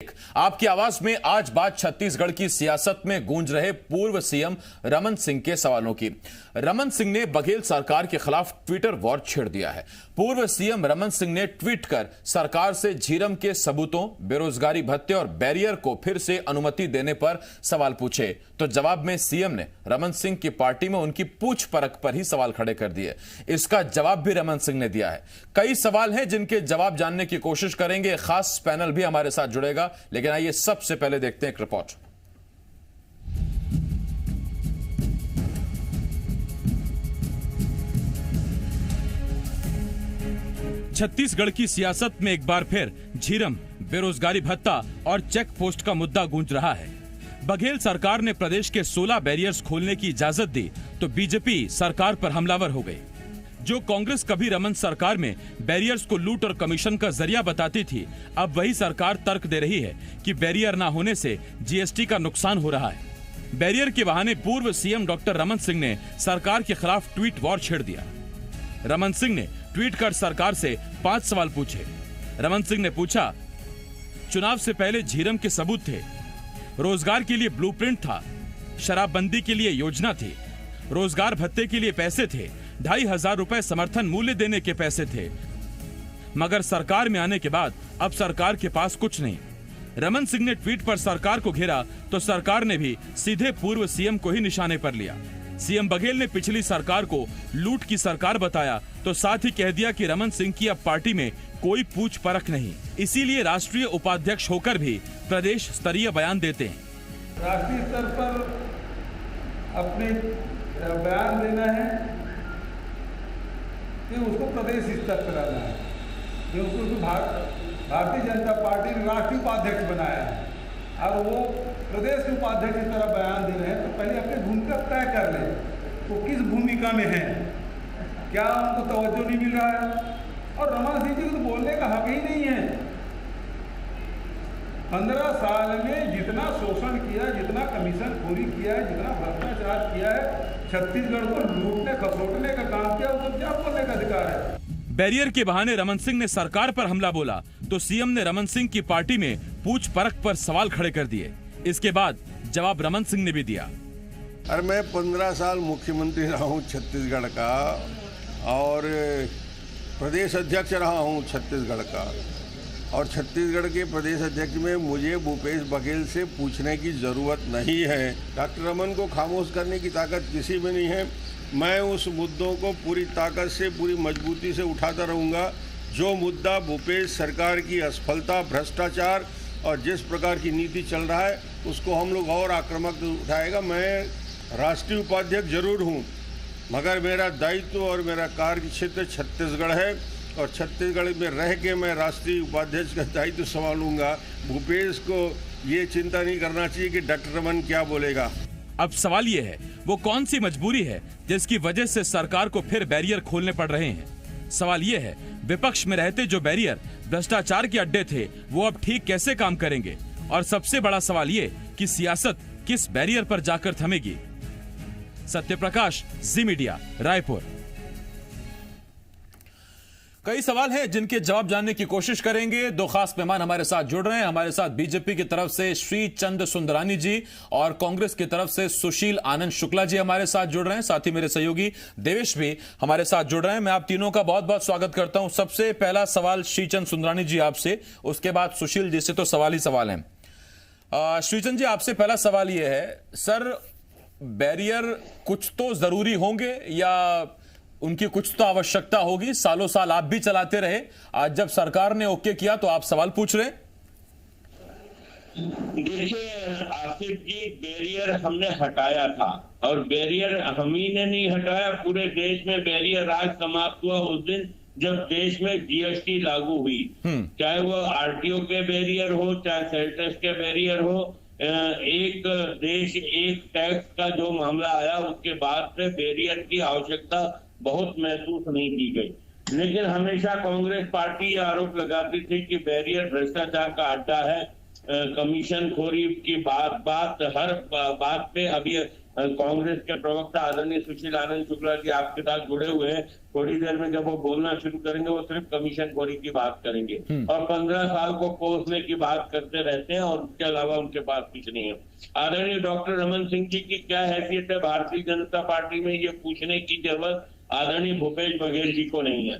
आपकी आवाज में आज बात छत्तीसगढ़ की सियासत में गूंज रहे पूर्व सीएम रमन सिंह के सवालों की। रमन सिंह ने बघेल सरकार के खिलाफ ट्विटर वॉर छेड़ दिया है। पूर्व सीएम रमन सिंह ने ट्वीट कर सरकार से झीरम के सबूतों, बेरोजगारी भत्ते और बैरियर को फिर से अनुमति देने पर सवाल पूछे, तो जवाब में सीएम ने रमन सिंह की पार्टी में उनकी पूछ परख पर ही सवाल खड़े कर दिए। इसका जवाब भी रमन सिंह ने दिया है। कई सवाल हैं जिनके जवाब जानने की कोशिश करेंगे। खास पैनल भी हमारे साथ जुड़ेगा, लेकिन आइए सबसे पहले देखते हैं एक रिपोर्ट। छत्तीसगढ़ की सियासत में एक बार फिर झीरम, बेरोजगारी भत्ता और चेक पोस्ट का मुद्दा गूंज रहा है। बघेल सरकार ने प्रदेश के 16 बैरियर्स खोलने की इजाजत दी तो बीजेपी सरकार पर हमलावर हो गई। जो कांग्रेस कभी रमन सरकार में बैरियर्स को लूट और कमीशन का जरिया बताती थी, अब वही सरकार तर्क दे रही है कि बैरियर न होने से जीएसटी का नुकसान हो रहा है। बैरियर के बहाने पूर्व सीएम डॉक्टर रमन सिंह ने सरकार के खिलाफ ट्वीट वॉर छेड़ दिया। रमन सिंह ने ट्वीट कर सरकार से 5 सवाल पूछे। रमन सिंह ने पूछा, चुनाव से पहले झीरम के सबूत थे, रोजगार के लिए ब्लूप्रिंट था, शराबबंदी के लिए योजना थी, रोजगार भत्ते के लिए पैसे थे, 2,500 रुपए समर्थन मूल्य देने के पैसे थे, मगर सरकार में आने के बाद अब सरकार के पास कुछ नहीं। रमन सिंह ने ट्वीट पर सरकार को घेरा तो सरकार ने भी सीधे पूर्व सीएम को ही निशाने पर लिया। सीएम बघेल ने पिछली सरकार को लूट की सरकार बताया तो साथ ही कह दिया कि रमन सिंह की अब पार्टी में कोई पूछ परख नहीं, इसीलिए राष्ट्रीय उपाध्यक्ष होकर भी प्रदेश स्तरीय बयान देते हैं। राष्ट्रीय स्तर पर अपने बयान देना है कि उसको प्रदेश स्तर पर लाना है, कि उसको भारतीय जनता पार्टी ने राष्ट्रीय उपाध्यक्ष बनाया है और वो प्रदेश के उपाध्यक्ष की तरह बयान दे रहे हैं, तो पहले अपनी भूमिका तय कर लें, वो किस भूमिका में है, क्या उनको तवज्जो नहीं मिल रहा है। और रमन सिंह जी को तो बोलने का हक ही नहीं है। 15 साल में जितना शोषण किया, जितना कमीशन खोरी किया है, जितना भ्रष्टाचार किया है, छत्तीसगढ़ को लूटने खसोटने का काम किया, उसको क्या बोलने का अधिकार है। बैरियर के बहाने रमन सिंह ने सरकार पर हमला बोला तो सीएम ने रमन सिंह की पार्टी में पूछ परख पर सवाल खड़े कर दिए। इसके बाद जवाब रमन सिंह ने भी दिया। अरे मैं 15 साल मुख्यमंत्री रहा हूँ छत्तीसगढ़ का और प्रदेश अध्यक्ष रहा हूँ छत्तीसगढ़ का, और छत्तीसगढ़ के प्रदेश अध्यक्ष में मुझे भूपेश बघेल से पूछने की ज़रूरत नहीं है। डॉक्टर रमन को खामोश करने की ताकत किसी में नहीं है। मैं उस मुद्दों को पूरी ताकत से, पूरी मजबूती से उठाता रहूँगा। जो मुद्दा भूपेश सरकार की असफलता, भ्रष्टाचार और जिस प्रकार की नीति चल रहा है, उसको हम लोग और आक्रामक उठाएगा। मैं राष्ट्रीय उपाध्यक्ष जरूर हूँ, मगर मेरा दायित्व और मेरा कार्य क्षेत्र छत्तीसगढ़ है और छत्तीसगढ़ में रह के मैं राष्ट्रीय उपाध्यक्ष का दायित्व संभालूंगा। भूपेश को ये चिंता नहीं करना चाहिए कि डॉक्टर रमन क्या बोलेगा। अब सवाल ये है, वो कौन सी मजबूरी है जिसकी वजह से सरकार को फिर बैरियर खोलने पड़ रहे हैं। सवाल ये है, विपक्ष में रहते जो बैरियर भ्रष्टाचार के अड्डे थे, वो अब ठीक कैसे काम करेंगे। और सबसे बड़ा सवाल ये कि सियासत किस बैरियर पर जाकर थमेगी। सत्यप्रकाश, जी मीडिया, रायपुर। कई सवाल हैं जिनके जवाब जानने की कोशिश करेंगे। 2 खास मेहमान हमारे साथ जुड़ रहे हैं। हमारे साथ बीजेपी की तरफ से श्री चंद सुंदरानी जी और कांग्रेस की तरफ से सुशील आनंद शुक्ला जी हमारे साथ जुड़ रहे हैं। साथ ही मेरे सहयोगी देवेश भी हमारे साथ जुड़ रहे हैं। मैं आप तीनों का बहुत बहुत स्वागत करता हूं। सबसे पहला सवाल श्री चंद सुंदरानी जी आपसे, उसके बाद सुशील जी से, तो सवाल ही सवाल है। श्रीचंद जी, आपसे पहला सवाल यह है, सर बैरियर कुछ तो जरूरी होंगे या उनकी कुछ तो आवश्यकता होगी। सालों साल आप भी चलाते रहे, आज जब सरकार ने ओके किया तो आप सवाल पूछ रहे। देखिए आसिफ जी, बैरियर हमने हटाया था और बैरियर हम ही ने नहीं हटाया, पूरे देश में बैरियर आज समाप्त हुआ उस दिन जब देश में जीएसटी लागू हुई। चाहे वो आरटीओ के बैरियर हो, चाहे सेल टैक्स के बैरियर हो, एक देश एक टैक्स का जो मामला आया उसके बाद से बैरियर की आवश्यकता बहुत महसूस नहीं की गई। लेकिन हमेशा कांग्रेस पार्टी आरोप लगाती थी कि बैरियर भ्रष्टाचार का अड्डा है कमीशन खोरी की बात हर बात पे अभी कांग्रेस के प्रवक्ता आदरणीय सुशील आनंद शुक्ला जी आपके साथ जुड़े हुए हैं। थोड़ी देर में जब वो बोलना शुरू करेंगे वो सिर्फ कमीशन खोरी की बात करेंगे और 15 साल को कोसने की बात करते रहते हैं और उसके अलावा उनके पास कुछ नहीं है। आदरणीय डॉक्टर रमन सिंह जी की क्या हैसियत है भारतीय जनता पार्टी में, ये पूछने की जरूरत आदरणीय भूपेश बघेल जी को नहीं है,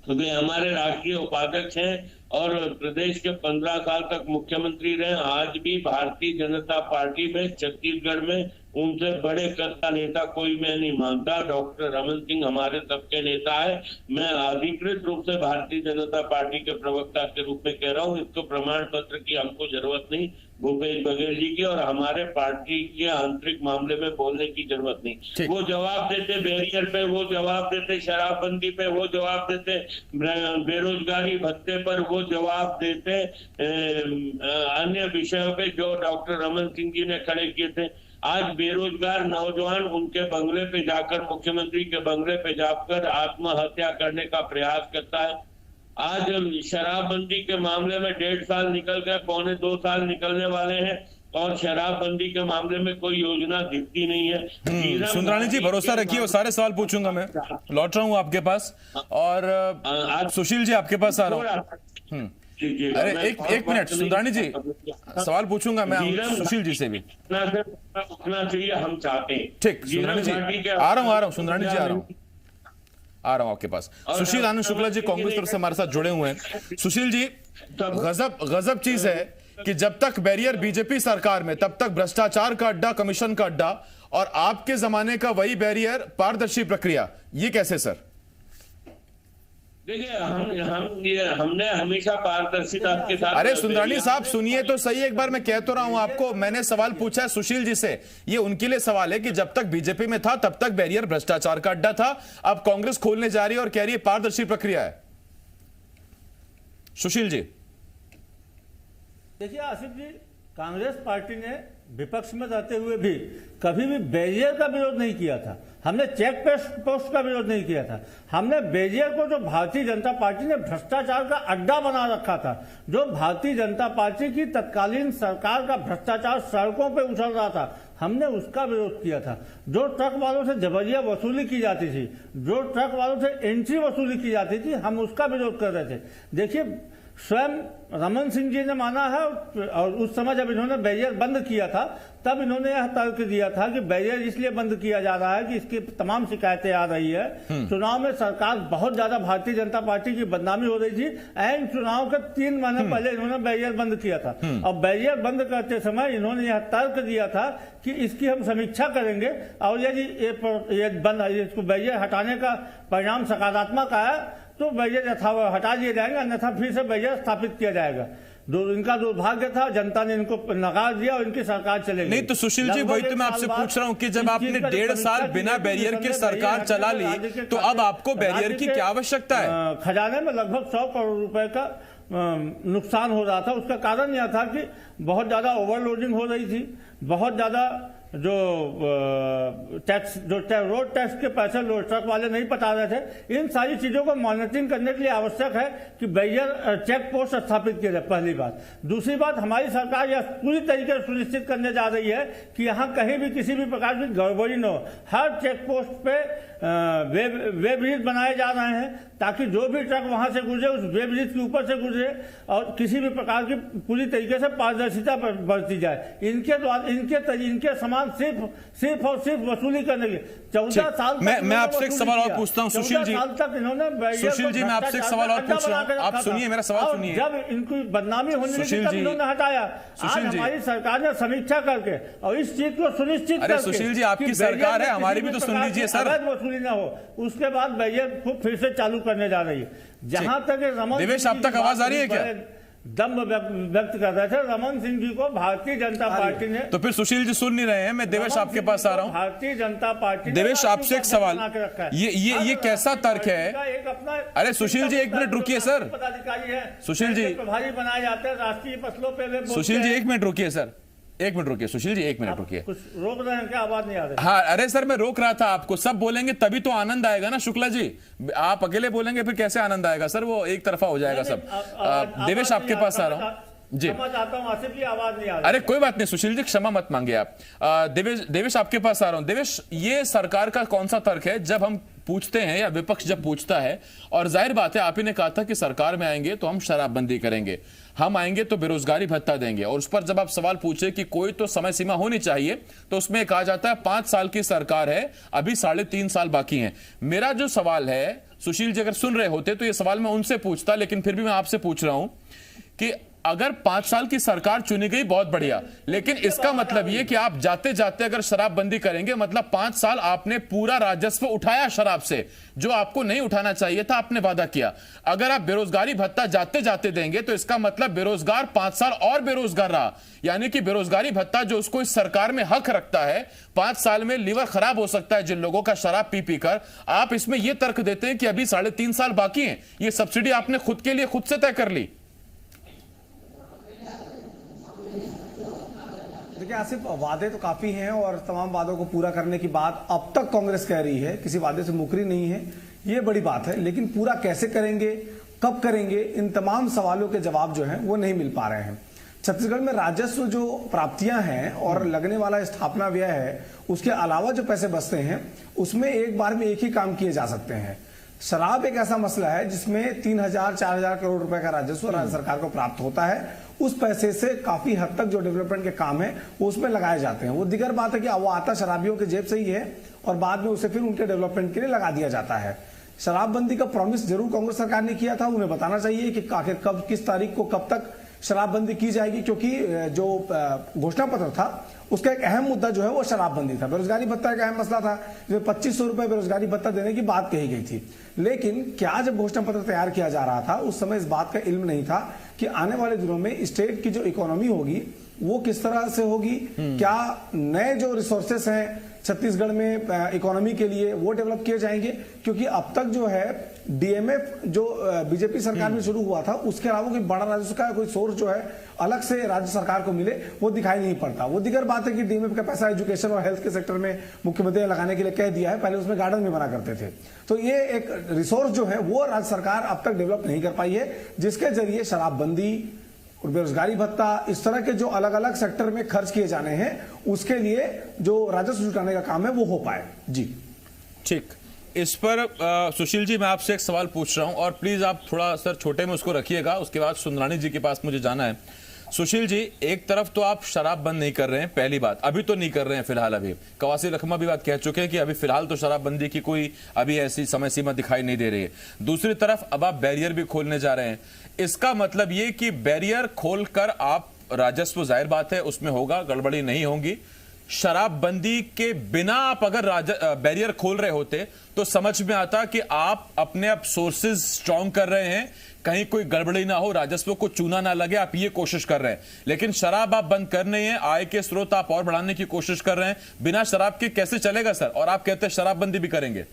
क्योंकि हमारे राष्ट्रीय उपाध्यक्ष हैं और प्रदेश के 15 साल तक मुख्यमंत्री रहे। आज भी भारतीय जनता पार्टी में छत्तीसगढ़ में उनसे बड़े कद का नेता कोई मैं नहीं मानता। डॉक्टर रमन सिंह हमारे सबके नेता है। मैं अधिकृत रूप से भारतीय जनता पार्टी के प्रवक्ता के रूप में कह रहा हूँ, इसको प्रमाण पत्र की हमको जरूरत नहीं भूपेश बघेल जी की, और हमारे पार्टी के आंतरिक मामले में बोलने की जरूरत नहीं। वो जवाब देते बैरियर पे, वो जवाब देते शराबबंदी पे, वो जवाब देते बेरोजगारी भत्ते पर, वो जवाब देते अन्य विषयों पे जो डॉक्टर रमन सिंह जी ने खड़े किए थे। आज बेरोजगार नौजवान उनके बंगले पे जाकर, मुख्यमंत्री के बंगले पे जाकर आत्महत्या करने का प्रयास करता है। आज शराबबंदी के मामले में 1.5 साल निकल गए, 2.25 साल निकलने वाले हैं और शराबबंदी के मामले में कोई योजना दिखती नहीं है। सुंदरानी जी भरोसा रखिए, वो सारे सवाल पूछूंगा मैं, लौट रहा हूँ आपके पास। और सुशील जी आपके पास आ रहा हूँ। अरे एक मिनट सुंदरानी जी, सवाल पूछूंगा मैं सुशील जी से भी। उतना चाहिए हम चाहते हैं। ठीक सुंदरानी जी आ रहा हूँ सुंदरानी जी आ रहा हूँ आपके पास। सुशील आनंद शुक्ला जी कांग्रेस तरफ से हमारे साथ जुड़े हुए हैं। सुशील जी, गजब चीज है कि जब तक बैरियर बीजेपी सरकार में तब तक भ्रष्टाचार का अड्डा, कमीशन का अड्डा, और आपके जमाने का वही बैरियर पारदर्शी प्रक्रिया, ये कैसे सर? देखिए हमने हमेशा पारदर्शिता के साथ। अरे सुंदरानी साहब सुनिए तो सही, एक बार मैं कह तो रहा हूं आपको। मैंने सवाल पूछा है सुशील जी से, ये उनके लिए सवाल है कि जब तक बीजेपी में था तब तक बैरियर भ्रष्टाचार का अड्डा था, अब कांग्रेस खोलने जा रही है और कह रही है पारदर्शी प्रक्रिया है। सुशील जी देखिए आसिफ जी, कांग्रेस पार्टी ने विपक्ष में रहते हुए भी कभी भी बैरियर का विरोध नहीं किया था। हमने चेक पोस्ट का विरोध नहीं किया था। हमने बैरियर को, जो भारतीय जनता पार्टी ने भ्रष्टाचार का अड्डा बना रखा था, जो भारतीय जनता पार्टी की तत्कालीन सरकार का भ्रष्टाचार सड़कों पे उछल रहा था, हमने उसका विरोध किया था। जो ट्रक वालों से जबरिया वसूली की जाती थी, जो ट्रक वालों से एंट्री वसूली की जाती थी, हम उसका विरोध कर रहे थे। देखिए स्वयं रमन सिंह जी ने माना है, और उस समय जब इन्होंने बैरियर बंद किया था तब इन्होंने यह तर्क दिया था कि बैरियर इसलिए बंद किया जा रहा है कि इसकी तमाम शिकायतें आ रही है। चुनाव में सरकार बहुत ज्यादा भारतीय जनता पार्टी की बदनामी हो रही थी। एंड चुनाव के 3 महीने पहले इन्होंने बैरियर बंद किया था और बैरियर बंद करते समय इन्होंने यह तर्क दिया था कि इसकी हम समीक्षा करेंगे और यदि इसको बैरियर हटाने का परिणाम सकारात्मक आया तो बैरियर हटा दिए जाएंगे, अन्यथा फिर से बैरियर स्थापित किया जाएगा। इनका दुर्भाग्य था, जनता ने इनको नकार दिया और इनकी सरकार चले गई। नहीं तो सुशील जी वही तो मैं आपसे पूछ रहा हूं कि जब आपने 1.5 साल बिना बैरियर के सरकार चला ली तो अब आपको बैरियर की क्या आवश्यकता है? खजाने में लगभग 100 करोड़ रुपए का नुकसान हो रहा था। उसका कारण यह था कि बहुत ज्यादा ओवरलोडिंग हो रही थी, बहुत ज्यादा जो रोड टैक्स के पैसे ट्रक वाले नहीं पटा रहे थे। इन सारी चीजों को मॉनिटरिंग करने के लिए आवश्यक है कि बैरियर चेक पोस्ट स्थापित किया जाए, पहली बात। दूसरी बात, हमारी सरकार यह पूरी तरीके से सुनिश्चित करने जा रही है कि यहाँ कहीं भी किसी भी प्रकार की गड़बड़ी न हो। हर चेक पोस्ट पे वे ब्रिज बनाए जा रहे हैं ताकि जो भी ट्रक वहां से गुजरे उस वे ब्रिज के ऊपर से गुजरे और किसी भी प्रकार की पूरी तरीके से पारदर्शिता बरती जाए। इनके समान सिर्फ और सिर्फ वसूली करने के 14 साल मैं आपसे एक सवाल और पूछता हूं सुशील जी। सुशील जी मैं आपसे एक सवाल और पूछ रहा हूं, आप सुनिए मेरा सवाल सुनिए। जब इनकी बदनामी होने लगी तब इन्होंने हटाया। आज हमारी सरकार ने समीक्षा करके और इस चीज को सुनिश्चित करके, सुशील जी आपकी सरकार है, हमारी भी तो सुन लीजिए सर, वसूली न हो, उसके बाद बैरियर को फिर से चालू करने जा रही है। जहां तक रमन देवेश आप तक आवाज आ रही है क्या? दम व्यक्त कर रहे थे रमन सिंह जी को भारतीय जनता पार्टी ने। तो फिर सुशील जी सुन नहीं रहे हैं, मैं देवेश आपके पास आ रहा हूं। भारतीय जनता पार्टी देवेश आपसे एक सवाल, ये कैसा तर्क है? अरे सुशील जी 1 मिनट रुकिए सर, पदाधिकारी है सुशील जी प्रभारी बनाए जाते हैं राष्ट्रीय फसलों पे। सुशील जी 1 मिनट रुकिए सर, 1 मिनट रुकिए सुशील जी, 1 मिनट रुकिए। कुछ रोक रहे हैं क्या? आवाज नहीं आ रही? हाँ अरे सर मैं रोक रहा था आपको, सब बोलेंगे तभी तो आनंद आएगा ना शुक्ला जी। आप अकेले बोलेंगे फिर कैसे आनंद आएगा सर, वो एक तरफा हो जाएगा सब। देवेश आपके पास आ रहा हूँ। जी। क्षमा चाहता हूं आसिफ जी, आवाज नहीं आ रही। अरे कोई बात नहीं सुशील जी, क्षमा मत मांगिए आप। देवेश आपके पास आ रहा हूं। देवेश, ये सरकार का कौन सा तर्क है जब हम पूछते हैं या विपक्ष जब पूछता है, और जाहिर बात है आप ही ने कहा था कि सरकार में आएंगे तो हम शराबबंदी करेंगे, हम आएंगे तो बेरोजगारी भत्ता देंगे, और उस पर जब आप सवाल पूछे कि कोई तो समय सीमा होनी चाहिए तो उसमें कहा जाता है 5 साल की सरकार है, अभी 3.5 साल बाकी हैं। मेरा जो सवाल है, सुशील जी अगर सुन रहे होते तो ये सवाल मैं उनसे पूछता, लेकिन फिर भी मैं आपसे पूछ रहा हूं कि अगर 5 साल की सरकार चुनी गई बहुत बढ़िया, लेकिन इसका मतलब ये कि आप जाते जाते अगर शराबबंदी करेंगे मतलब 5 साल आपने पूरा राजस्व उठाया शराब से, जो आपको नहीं उठाना चाहिए था, आपने वादा किया। अगर आप बेरोजगारी भत्ता जाते जाते देंगे तो इसका मतलब बेरोजगार 5 साल और बेरोजगार रहा, यानी कि बेरोजगारी भत्ता जो उसको इस सरकार में हक रखता है, 5 साल में लीवर खराब हो सकता है जिन लोगों का शराब पी पी कर, आप इसमें यह तर्क देते हैं कि अभी 3.5 साल बाकी हैं, ये सब्सिडी आपने खुद के लिए खुद से तय कर ली। देखिए आसिफ, वादे तो काफी हैं और तमाम वादों को पूरा करने की बात अब तक कांग्रेस कह रही है, किसी वादे से मुकरी नहीं है, ये बड़ी बात है। लेकिन पूरा कैसे करेंगे, कब करेंगे, इन तमाम सवालों के जवाब जो हैं वो नहीं मिल पा रहे हैं। छत्तीसगढ़ में राजस्व जो प्राप्तियां हैं और लगने वाला स्थापना व्यय है, उसके अलावा जो पैसे बचते हैं उसमें एक बार में एक ही काम किए जा सकते हैं। शराब एक ऐसा मसला है जिसमें 3,000-4,000 करोड़ रुपए का राजस्व राज्य सरकार को प्राप्त होता है। उस पैसे से काफी हद तक जो डेवलपमेंट के काम है वो उसमें लगाए जाते हैं। वो दिगर बात है कि वो आता शराबियों के जेब से ही है और बाद में उसे फिर उनके डेवलपमेंट के लिए लगा दिया जाता है। शराबबंदी का प्रॉमिस जरूर कांग्रेस सरकार ने किया था, उन्हें बताना चाहिए कि आखिर कब, किस तारीख को, कब तक शराबबंदी की जाएगी, क्योंकि जो घोषणा पत्र था उसका एक अहम मुद्दा जो है वो शराबबंदी था। बेरोजगारी भत्ता एक अहम मसला था, जिसमें 2,500 रुपए बेरोजगारी भत्ता देने की बात कही गई थी। लेकिन क्या जब घोषणा पत्र तैयार किया जा रहा था उस समय इस बात का इल्म नहीं था कि आने वाले दिनों में स्टेट की जो इकोनॉमी होगी वो किस तरह से होगी, क्या नए जो रिसोर्सेस हैं छत्तीसगढ़ में इकोनॉमी के लिए वो डेवलप किए जाएंगे, क्योंकि अब तक जो है डीएमएफ जो बीजेपी सरकार में शुरू हुआ था उसके अलावा कोई बड़ा राजस्व का कोई सोर्स जो है अलग से राज्य सरकार को मिले वो दिखाई नहीं पड़ता। वो दिगर बात है कि डीएमएफ का पैसा एजुकेशन और हेल्थ के सेक्टर में मुख्यमंत्री ने लगाने के लिए कह दिया है, पहले उसमें गार्डन में बना करते थे। तो ये एक रिसोर्स जो है वो राज्य सरकार अब तक डेवलप नहीं कर पाई है, जिसके जरिए शराबबंदी और बेरोजगारी भत्ता इस तरह के जो अलग अलग सेक्टर में खर्च किए जाने हैं उसके लिए जो राजस्व जुटाने का काम है वो हो पाए। जी ठीक, इस पर सुशील जी मैं आपसे एक सवाल पूछ रहा हूं और प्लीज आप थोड़ा सर छोटे में उसको रखिएगा, उसके बाद सुंदरानी जी के पास मुझे जाना है। सुशील जी, एक तरफ तो आप शराब बंद नहीं कर रहे हैं, पहली बात, अभी तो नहीं कर रहे हैं फिलहाल, अभी कवासी लखमा भी बात कह चुके हैं कि अभी फिलहाल तो शराबबंदी की कोई अभी ऐसी समय सीमा दिखाई नहीं दे रही है। दूसरी तरफ अब आप बैरियर भी खोलने जा रहे हैं, इसका मतलब ये कि बैरियर खोलकर आप राजस्व, जाहिर बात है उसमें होगा, गड़बड़ी नहीं होगी। शराबबंदी के बिना आप अगर बैरियर खोल रहे होते तो समझ में आता कि आप अपने आप सोर्सेज स्ट्रांग कर रहे हैं, कहीं कोई गड़बड़ी ना हो, राजस्व को चूना ना लगे, आप ये कोशिश कर रहे हैं। लेकिन शराब आप बंद कर नहीं है, आय के स्रोत आप और बढ़ाने की कोशिश कर रहे हैं। बिना शराब के कैसे चलेगा सर? और आप कहते हैं शराबबंदी भी करेंगे।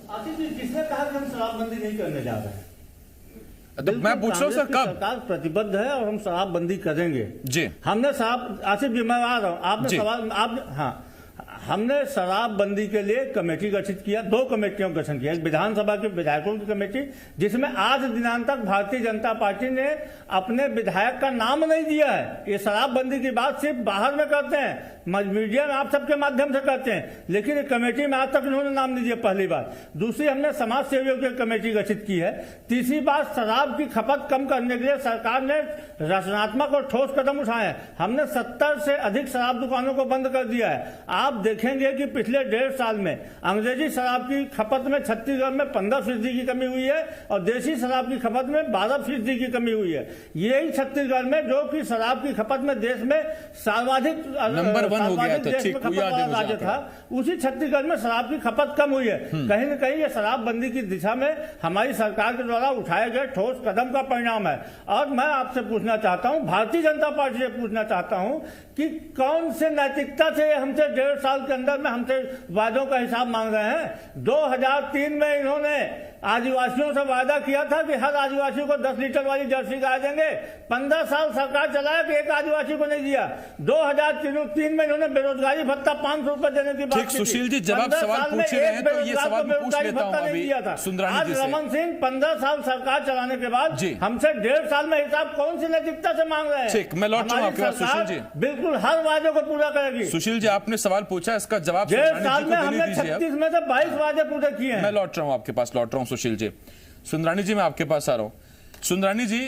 आसिफ जी, किसने कहा कि हम शराबबंदी नहीं करने जा रहे हैं? तो मैं पूछ रहा हूं सर, कब? सरकार प्रतिबद्ध है और हम शराबबंदी करेंगे जी। हमने आसिफ जी मैं आ रहा हूं, आपने सवाल, आपने, हाँ, हमने शराबबंदी के लिए कमेटी गठित किया, 2 कमेटियों का गठन किया। एक विधानसभा के विधायकों की कमेटी, जिसमें आज दिनांक तक भारतीय जनता पार्टी ने अपने विधायक का नाम नहीं दिया है। ये शराबबंदी की बात सिर्फ बाहर में करते हैं, मीडिया में आप सबके माध्यम से करते हैं, लेकिन एक कमेटी में आज तक इन्होंने नाम नहीं दिया, पहली बात। दूसरी, हमने समाज सेवियों की कमेटी गठित की है। तीसरी बात, शराब की खपत कम करने के लिए सरकार ने रचनात्मक और ठोस कदम उठाए हैं। हमने 70 से अधिक शराब दुकानों को बंद कर दिया है। आप देखेंगे कि पिछले 1.5 साल में अंग्रेजी शराब की खपत में छत्तीसगढ़ में 15% की कमी हुई है और देशी शराब की खपत में 12% की कमी हुई है। यही छत्तीसगढ़ में, जो कि शराब की खपत में देश में सर्वाधिक नंबर 1 हो गया था, ठीक, राज्य था, उसी छत्तीसगढ़ में शराब की खपत कम हुई है। कहीं न कहीं ये शराबबंदी की दिशा में हमारी सरकार के द्वारा उठाए गए ठोस कदम का परिणाम है। और मैं आपसे पूछना चाहता हूं, भारतीय जनता पार्टी से पूछना चाहता हूं कि कौन से नैतिकता से हमसे 1.5 साल के अंदर में हमसे वादों का हिसाब मांग रहे हैं? 2003 में इन्होंने आदिवासियों से वादा किया था कि हर आदिवासी को 10 लीटर वाली जर्सी गाय देंगे। 15 साल सरकार चलाया कि एक आदिवासी को नहीं दिया। 2003 में इन्होंने बेरोजगारी भत्ता 500 रुपए देने की बात की थी। सुशील जी, जब आप सवाल पूछ रहे हैं तो ये सवाल भी पूछ लेता हूं अभी सुंदरानी जी से। रमन सिंह 15 साल सरकार चलाने के बाद हमसे 1.5 साल में हिसाब कौन सी नैतिकता से मांग रहे हैं? ठीक, मैं लौट रहा हूं आपके पास सुशील जी। बिल्कुल हर वादे को पूरा करेगी। सुशील जी, आपने सवाल पूछा, इसका जवाब 1.5 साल में हमने 36 में से 22 वादे पूरे किए हैं। मैं लौट रहा हूं आपके पास, लौट रहा हूं सुशील जी। सुंदरानी जी, मैं आपके पास आ रहा हूं। सुंदरानी जी,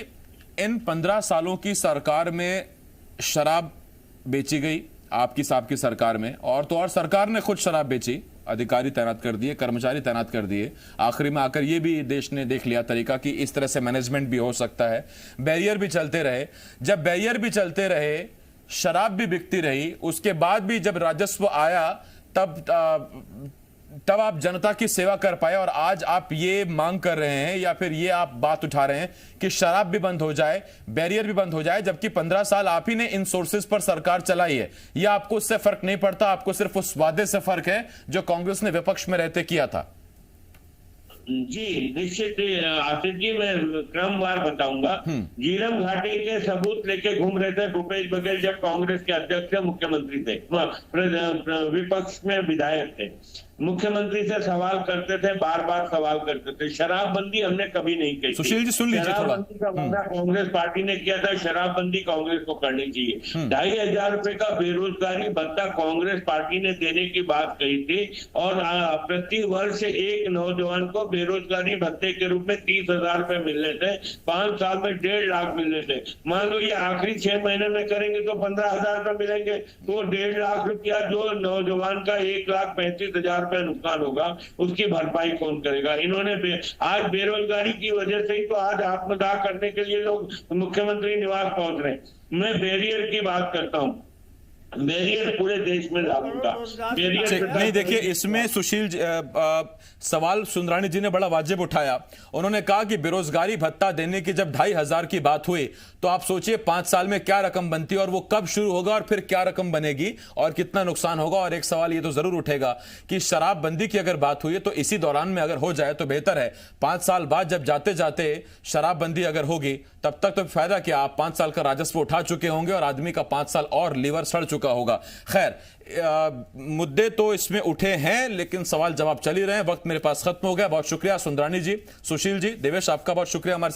इन 15 सालों की सरकार में शराब बेची गई आपकी साहब की सरकार में, और तो और सरकार ने खुद शराब बेची, अधिकारी तैनात कर दिए, कर्मचारी तैनात कर दिए। आखिरी में आकर ये भी देश ने देख लिया तरीका कि इस तरह से मैनेजमेंट भी हो सकता है। बैरियर भी चलते रहे। जब बैरियर भी चलते रहे, शराब भी बिकती रही, उसके बाद भी जब राजस्व आया तब आप जनता की सेवा कर पाए, और आज आप ये मांग कर रहे हैं या फिर ये आप बात उठा रहे हैं कि शराब भी बंद हो जाए, बैरियर भी बंद हो जाए, जबकि 15 साल आप ही ने इन सोर्सेज पर सरकार चलाई है। या आपको उससे फर्क नहीं पड़ता? आपको सिर्फ उस वादे से फर्क है जो कांग्रेस ने विपक्ष में रहते किया था? जी निश्चित आसिफ जी, मैं क्रमवार बताऊंगा। झीरम घाटी के सबूत लेके घूम रहे थे भूपेश बघेल जब कांग्रेस के अध्यक्ष मुख्यमंत्री थे, विपक्ष में विधायक थे। मुख्यमंत्री से सवाल करते थे, बार बार सवाल करते थे। शराबबंदी हमने कभी नहीं कही। सुशील जी सुन लीजिए थोड़ा। शराबबंदी का वादा कांग्रेस पार्टी ने किया था, शराबबंदी कांग्रेस को करनी चाहिए। 2500 रुपए का बेरोजगारी भत्ता कांग्रेस पार्टी ने देने की बात कही थी, और प्रति वर्ष एक नौजवान को बेरोजगारी भत्ते के रूप में 30,000 रुपए मिलने थे। 5 साल में 1.5 लाख मिलने थे। मान लो ये आखिरी 6 महीने में करेंगे तो 15,000 रुपए मिलेंगे, तो 1.5 लाख रुपया जो नौजवान का 1,35,000 रुपए नुकसान होगा, उसकी भरपाई कौन करेगा? इन्होंने आज बेरोजगारी की वजह से ही तो आज आत्मदाह करने के लिए लोग मुख्यमंत्री निवास पहुंच रहे हैं। मैं बैरियर की बात करता हूं, बैरियर पूरे देश में लागू था। नहीं, देखिए इसमें सुशील सवाल सुंदरानी जी ने बड़ा वाजिब उठाया। उन्होंने कहा कि बेरोजगारी भत्ता देने की जब 2,500 की बात हुई तो आप सोचिए 5 साल में क्या रकम बनती है, और वो कब शुरू होगा और फिर क्या रकम बनेगी और कितना नुकसान होगा। और एक सवाल ये तो जरूर उठेगा कि शराबबंदी की अगर बात हुई है तो इसी दौरान में अगर हो जाए तो बेहतर है। 5 साल बाद जब जाते जाते शराबबंदी अगर होगी तब तक तो फायदा क्या, आप 5 साल का राजस्व उठा चुके होंगे और आदमी का 5 साल और लीवर सड़ चुका होगा। खैर, मुद्दे तो इसमें उठे हैं लेकिन सवाल जवाब चल ही रहे हैं। वक्त मेरे पास खत्म हो गया। बहुत शुक्रिया सुंदरानी जी, सुशील जी, देवेश, आपका बहुत शुक्रिया हमारे साथ